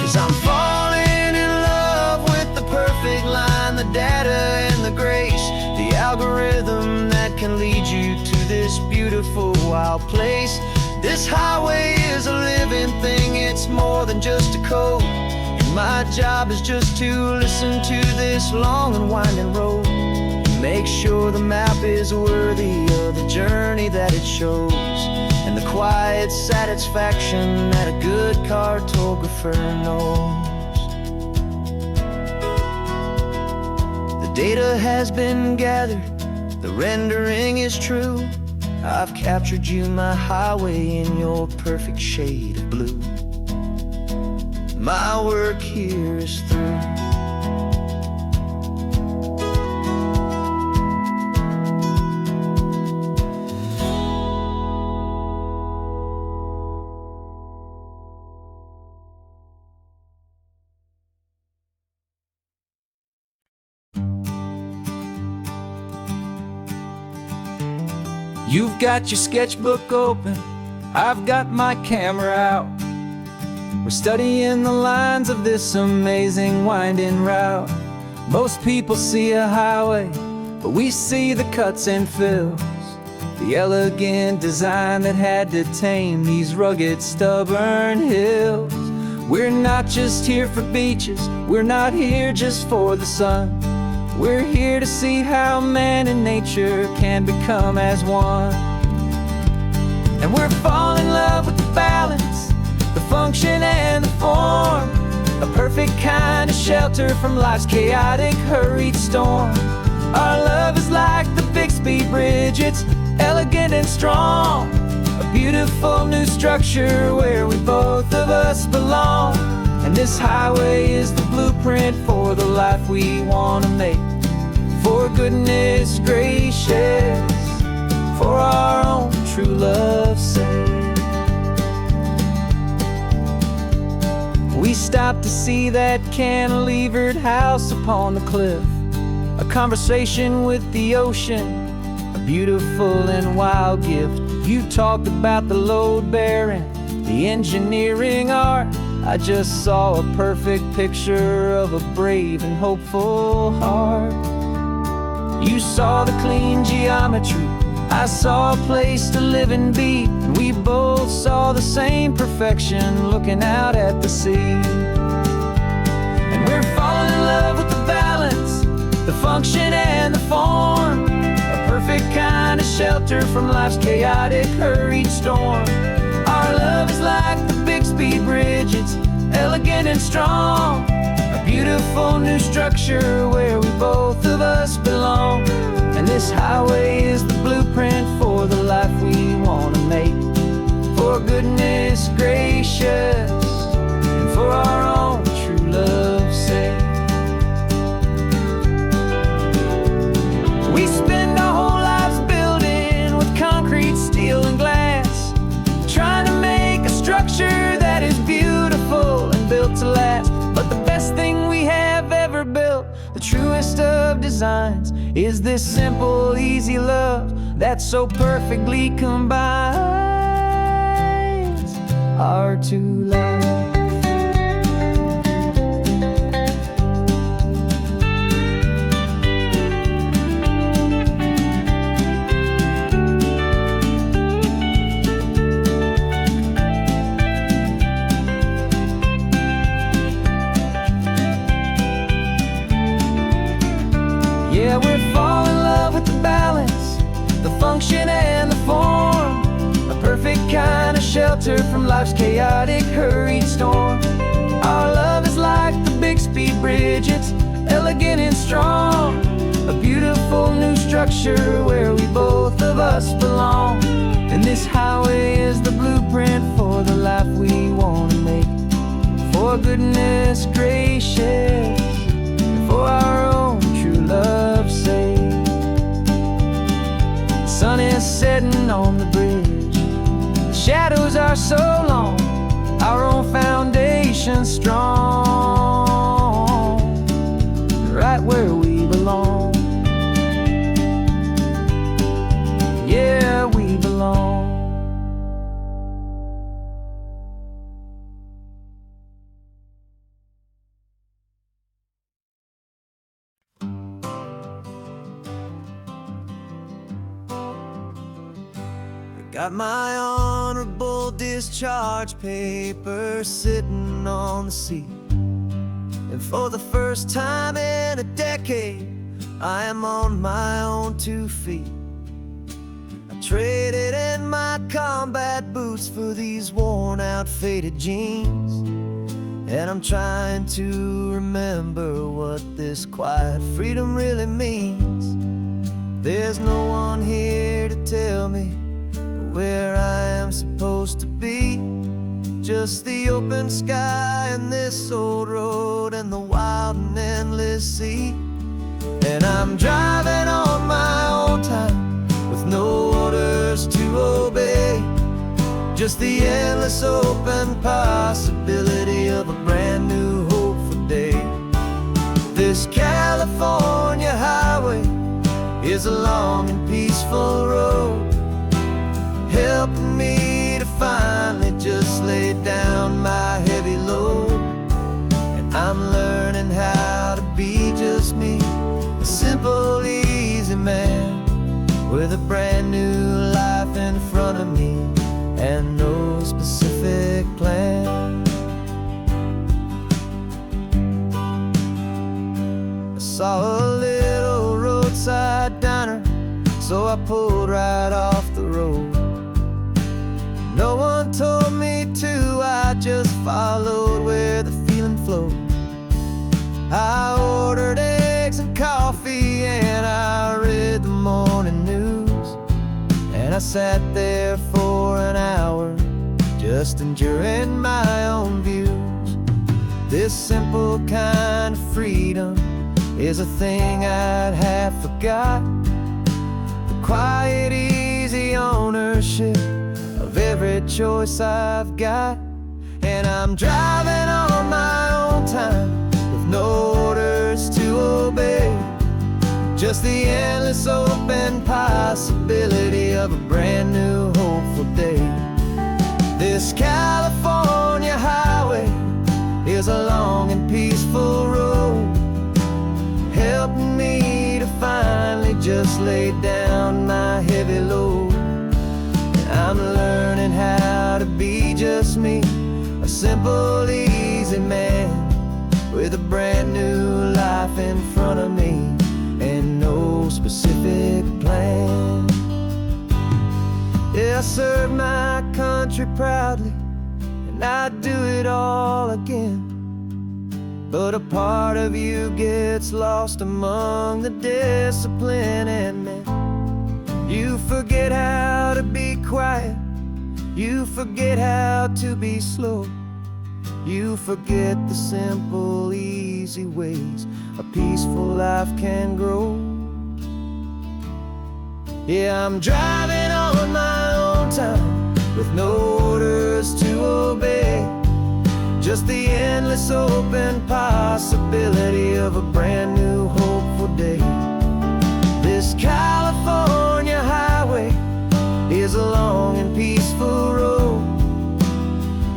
'Cause I'm falling in love with the perfect line, the data and the grace, the algorithm that can lead you to this beautiful wild place. This highway is a living thing, it's more than just a code. And my job is just to listen to this long and winding road and make sure the map is worthy of the journey that it shows, and the quiet satisfaction that a good cartographer knows. The data has been gathered, the rendering is true. I've captured you, my highway, in your perfect shade of blue. My work here is through. You've got your sketchbook open, I've got my camera out. We're studying the lines of this amazing winding route. Most people see a highway, but we see the cuts and fills, the elegant design that had to tame these rugged, stubborn hills. We're not just here for beaches, we're not here just for the sun. We're here to see how man and nature can become as one. And we're falling in love with the balance, the function and the form, a perfect kind of shelter from life's chaotic, hurried storm. Our love is like the Bixby Bridge, it's elegant and strong, a beautiful new structure where we both of us belong. And this highway is the blueprint for the life we want to make. For goodness gracious, for our own true love's sake. We stopped to see that cantilevered house upon the cliff, a conversation with the ocean, a beautiful and wild gift. You talked about the load bearing, the engineering art, I just saw a perfect picture of a brave and hopeful heart. You saw the clean geometry, I saw a place to live and be, and we both saw the same perfection looking out at the sea. And we're falling in love with the balance, the function and the form, a perfect kind of shelter from life's chaotic, hurried storm. Our love is like the Bixby Bridge, it's elegant and strong, a beautiful new structure where we both of us belong. And this highway is the blueprint for the life we want to make, for goodness gracious and for our own true love's sake. We spend our whole lives building with concrete, steel and glass, trying to make a structure that is beautiful and built to last. But the best thing we have ever built, the truest of designs, is this simple, easy love that so perfectly combines our two lives. Yeah, we're falling in love with the balance, the function and the form, a perfect kind of shelter from life's chaotic, hurried storm. Our love is like the Bixby Bridge, it's elegant and strong, a beautiful new structure where we both of us belong. And this highway is the blueprint for the life we want to make, for goodness gracious, for our own true love's sake. The sun is setting on the bridge, the shadows are so long, our own foundation strong, right where we belong. Yeah, we belong. Got my honorable discharge paper sitting on the seat, and for the first time in a decade, I am on my own 2 feet. I traded in my combat boots for these worn out, faded jeans, and I'm trying to remember what this quiet freedom really means. There's no one here to tell me where I am supposed to be, just the open sky and this old road and the wild and endless sea. And I'm driving on my own time with no orders to obey, just the endless open possibility of a brand new hopeful day. This California highway is a long and peaceful road, helping me to finally just lay down my heavy load. And I'm learning how to be just me, a simple, easy man with a brand new life in front of me and no specific plan. I saw a little roadside diner, so I pulled right off the road. No one told me to, I just followed where the feeling flowed. I ordered eggs and coffee and I read the morning news, and I sat there for an hour just enduring my own views. This simple kind of freedom is a thing I'd have forgot, the quiet, easy ownership of every choice I've got. And I'm driving on my own time with no orders to obey, just the endless open possibility of a brand new hopeful day. This California highway Here's a long and peaceful road, helping me to finally just lay down my heavy load. And I'm learning how to be just me, a simple, easy man with a brand new life in front of me and no specific plan. Yeah, I serve my country proudly, and I'd do it all again. But a part of you gets lost among the discipline, and then you forget how to be quiet, you forget how to be slow, you forget the simple, easy ways a peaceful life can grow. Yeah, I'm driving on my own time with no orders to obey, just the endless open possibility of a brand new hopeful day. This California highway is a long and peaceful road,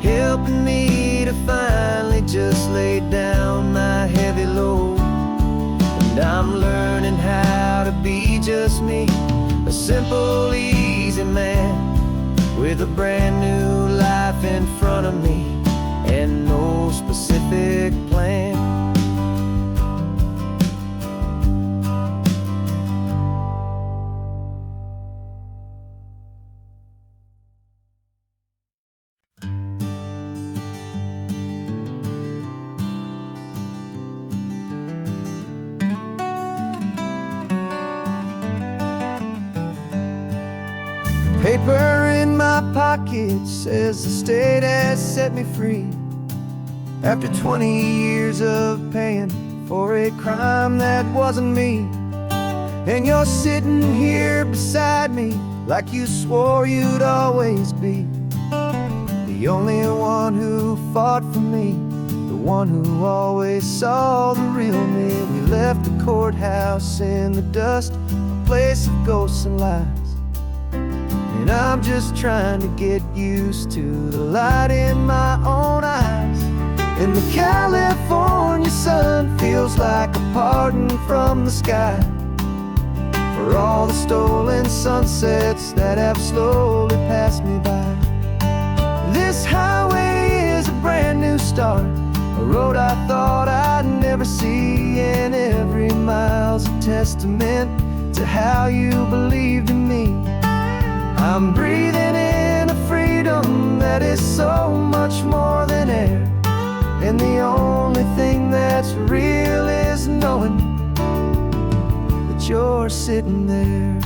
helping me to finally just lay down my heavy load. And I'm learning how to be just me, a simple, easy man with a brand new life in front of me and no specific plan. Paper in my pocket says the state has set me free after 20 years of paying for a crime that wasn't me. And you're sitting here beside me like you swore you'd always be the only one who fought for me, the one who always saw the real me. We left the courthouse in the dust, a place of ghosts and lies. And I'm just trying to get used to the light in my own eyes. And the California sun feels like a pardon from the sky for all the stolen sunsets that have slowly passed me by. This highway is a brand new start, a road I thought I'd never see, and every mile's a testament to how you believed in me. I'm breathing in a freedom that is so much more than air, and the only thing that's real is knowing that you're sitting there.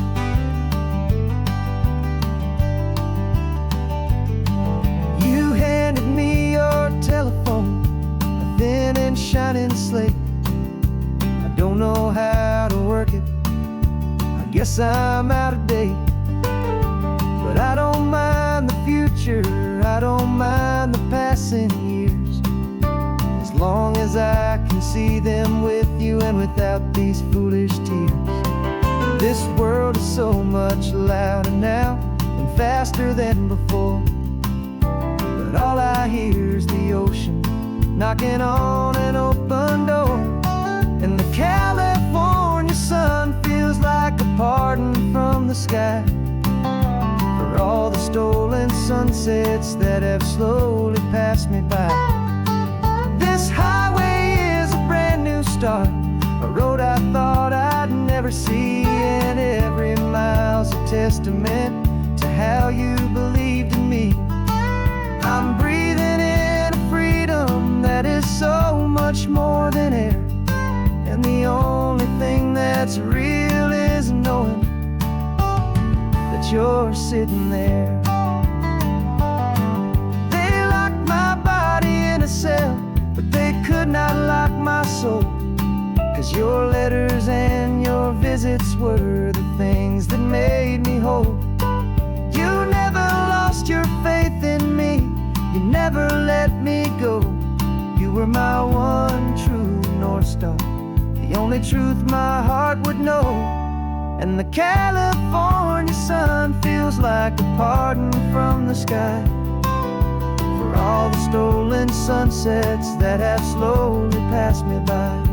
You handed me your telephone, a thin and shining slate. I don't know how to work it, I guess I'm out of date. But I don't mind the future, I don't mind the passing years, as long as I can see them with you and without these foolish tears. This world is so much louder now and faster than before, but all I hear is the ocean knocking on an open door. And the California sun feels like a pardon from the sky for all the stolen sunsets that have slowly passed me by. This highway is a brand new start, a road I thought I'd never see, and every mile's a testament to how you believed in me. I'm breathing in a freedom that is so much more than air, and the only thing that's real is knowing that you're sitting there. They locked my body in a cell, but they could not lock my soul, 'cause your letters and your visits were the things that made me whole. You never lost your faith in me, you never let me go. You were my one true North Star, the only truth my heart would know. And the California sun feels like a pardon from the sky for all the stolen sunsets that have slowly passed me by.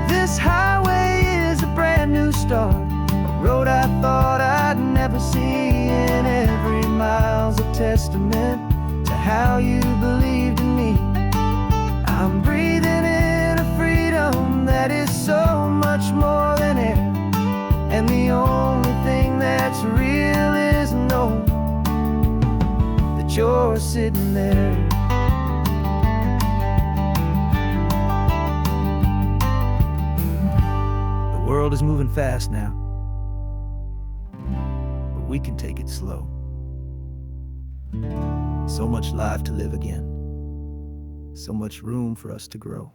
This highway is a brand new start, a road I thought I'd never see, and every mile's a testament to how you believed in me. I'm breathing in a freedom that is so much more than air, and the only thing that's real is knowing that you're sitting there. The world is moving fast now, but we can take it slow. So much life to live again, so much room for us to grow.